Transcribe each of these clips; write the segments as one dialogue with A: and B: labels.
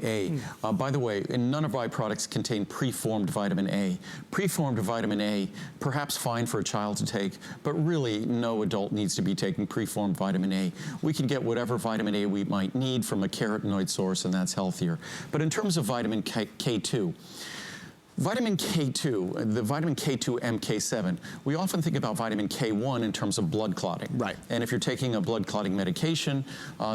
A: A. By the way, none of our products contain preformed vitamin A. Preformed vitamin A, perhaps fine for a child to take, but really no adult needs to be taking preformed vitamin A. We can get whatever vitamin A we might need from a carotenoid source, and that's healthier. But in terms of vitamin K2, vitamin K2, the vitamin K2 MK7, we often think about vitamin K1 in terms of blood clotting.
B: Right.
A: And if you're taking a blood clotting medication,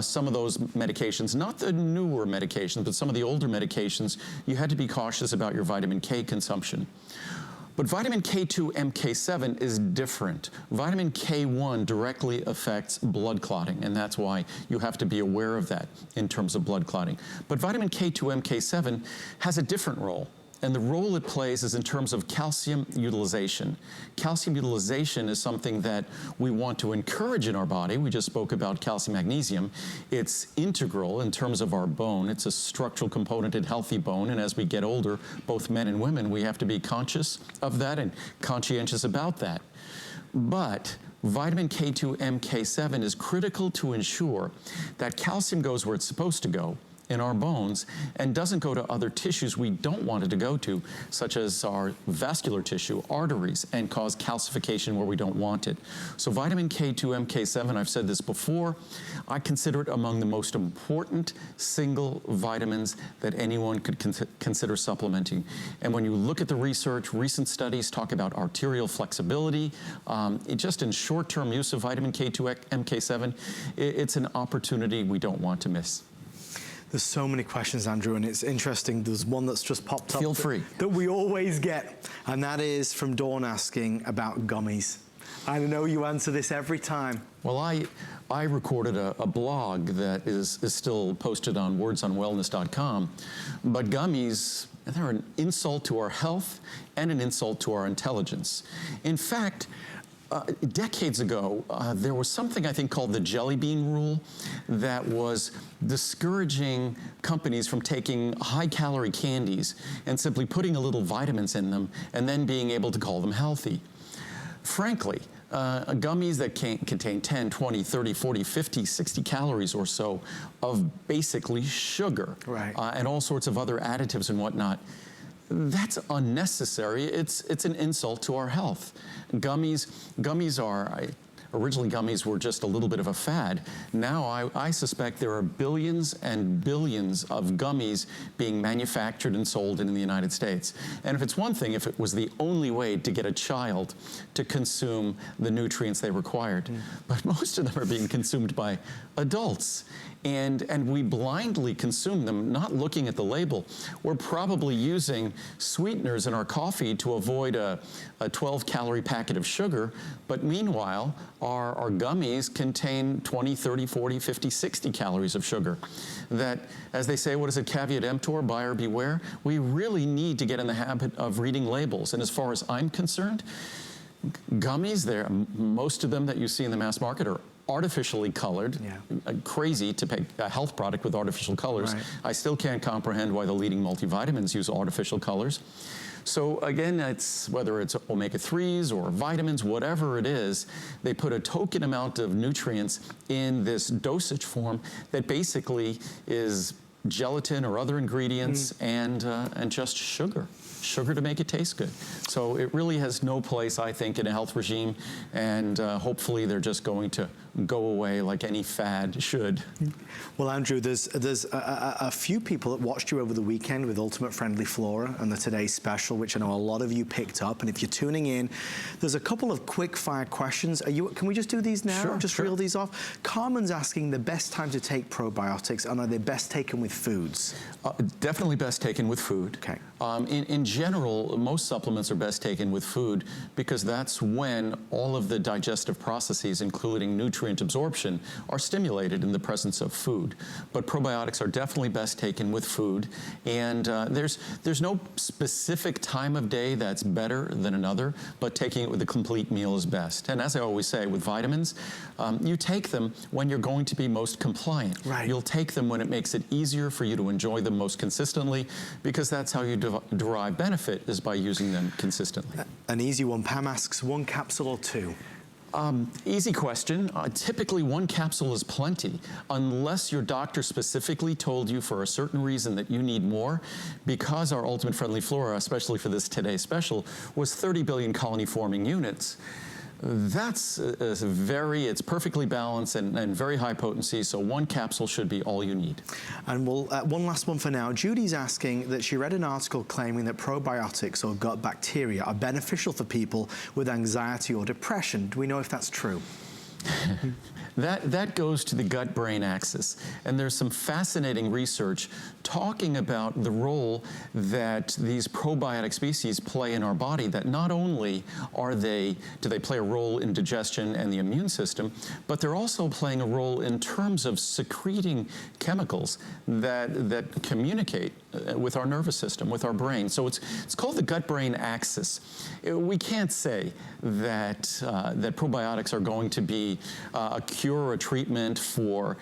A: some of those medications, not the newer medications, but some of the older medications, you had to be cautious about your vitamin K consumption. But vitamin K2 MK7 is different. Vitamin K1 directly affects blood clotting, and that's why you have to be aware of that in terms of blood clotting. But vitamin K2 MK7 has a different role. And the role it plays is in terms of calcium utilization. Calcium utilization is something that we want to encourage in our body. We just spoke about calcium magnesium. It's integral in terms of our bone. It's a structural component in healthy bone. And as we get older, both men and women, we have to be conscious of that and conscientious about that. But vitamin K2 MK7 is critical to ensure that calcium goes where it's supposed to go in our bones and doesn't go to other tissues we don't want it to go to, such as our vascular tissue, arteries, and cause calcification where we don't want it. So vitamin K2 MK7, I've said this before, I consider it among the most important single vitamins that anyone could consider supplementing. And when you look at the research, recent studies talk about arterial flexibility. Just in short-term use of vitamin K2 MK7, it's an opportunity we don't want to miss.
B: There's so many questions, Andrew, and it's interesting. There's one that's just popped up.
A: Feel free.
B: That we always get, and that is from Dawn asking about gummies. I know you answer this every time.
A: Well, I recorded a blog that is still posted on wordsonwellness.com, but gummies, they're an insult to our health and an insult to our intelligence. In fact, decades ago, there was something I think called the jelly bean rule that was discouraging companies from taking high-calorie candies and simply putting a little vitamins in them and then being able to call them healthy. Frankly, gummies that contain 10, 20, 30, 40, 50, 60 calories or so of basically sugar,
B: right,
A: and all sorts of other additives and whatnot, that's unnecessary. It's an insult to our health. Gummies are, originally gummies were just a little bit of a fad. Now I suspect there are billions and billions of gummies being manufactured and sold in the United States. And if it's one thing, if it was the only way to get a child to consume the nutrients they required, but most of them are being consumed by adults. And we blindly consume them, not looking at the label. We're probably using sweeteners in our coffee to avoid a 12-calorie packet of sugar, but meanwhile, our gummies contain 20, 30, 40, 50, 60 calories of sugar. That, as they say, what is it, caveat emptor, buyer beware? We really need to get in the habit of reading labels. And as far as I'm concerned, gummies, most of them that you see in the mass market are artificially colored. Yeah. Crazy to pick a health product with artificial colors. Right. I still can't comprehend why the leading multivitamins use artificial colors. So again, whether it's omega-3s or vitamins, whatever it is, they put a token amount of nutrients in this dosage form that basically is gelatin or other ingredients and just sugar to make it taste good. So it really has no place, I think, in a health regime, and hopefully they're just going to go away like any fad should.
B: Well, Andrew, there's a few people that watched you over the weekend with Ultimate Friendly Flora and the Today Special, which I know a lot of you picked up. And if you're tuning in, there's a couple of quick fire questions. Can we just do these now?
A: Sure,
B: just reel these off. Carmen's asking the best time to take probiotics, and are they best taken with foods?
A: Definitely best taken with food.
B: Okay.
A: In general, most supplements are best taken with food because that's when all of the digestive processes, including nutrient absorption, are stimulated in the presence of food. But probiotics are definitely best taken with food. And there's no specific time of day that's better than another, but taking it with a complete meal is best. And as I always say, with vitamins, you take them when you're going to be most compliant.
B: Right.
A: You'll take them when it makes it easier for you to enjoy them most consistently, because that's how you derive benefit, is by using them consistently.
B: An easy one. Pam asks, one capsule or two?
A: Easy question. Typically, one capsule is plenty, unless your doctor specifically told you for a certain reason that you need more, because our Ultimate Friendly Flora, especially for this Today Special, was 30 billion colony-forming units. That's it's perfectly balanced and very high potency, so one capsule should be all you need.
B: And we'll, one last one for now. Judy's asking that she read an article claiming that probiotics or gut bacteria are beneficial for people with anxiety or depression. Do we know if that's true?
A: That goes to the gut-brain axis, and there's some fascinating research talking about the role that these probiotic species play in our body, that not only do they play a role in digestion and the immune system, but they're also playing a role in terms of secreting chemicals that communicate with our nervous system, with our brain. So it's called the gut-brain axis. We can't say that probiotics are going to be a cure or a treatment for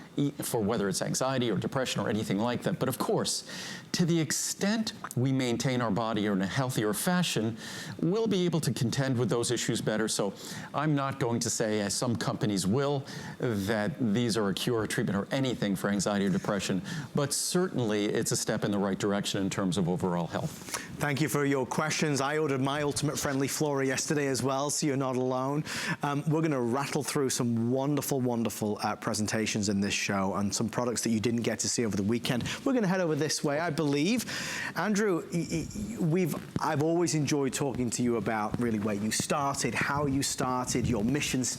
A: whether it's anxiety or depression or anything like that. But of course, to the extent we maintain our body in a healthier fashion, we'll be able to contend with those issues better. So I'm not going to say, as some companies will, that these are a cure or treatment or anything for anxiety or depression, but certainly it's a step in the right direction in terms of overall health.
B: Thank you for your questions. I ordered my Ultimate Friendly Flora yesterday as well, so you're not alone. We're going to rattle through some wonderful, wonderful presentations in this show and some products that you didn't get to see over the weekend. We're going to head over this way, I believe. Andrew, I've always enjoyed talking to you about really where you started, how you started, your mission statement.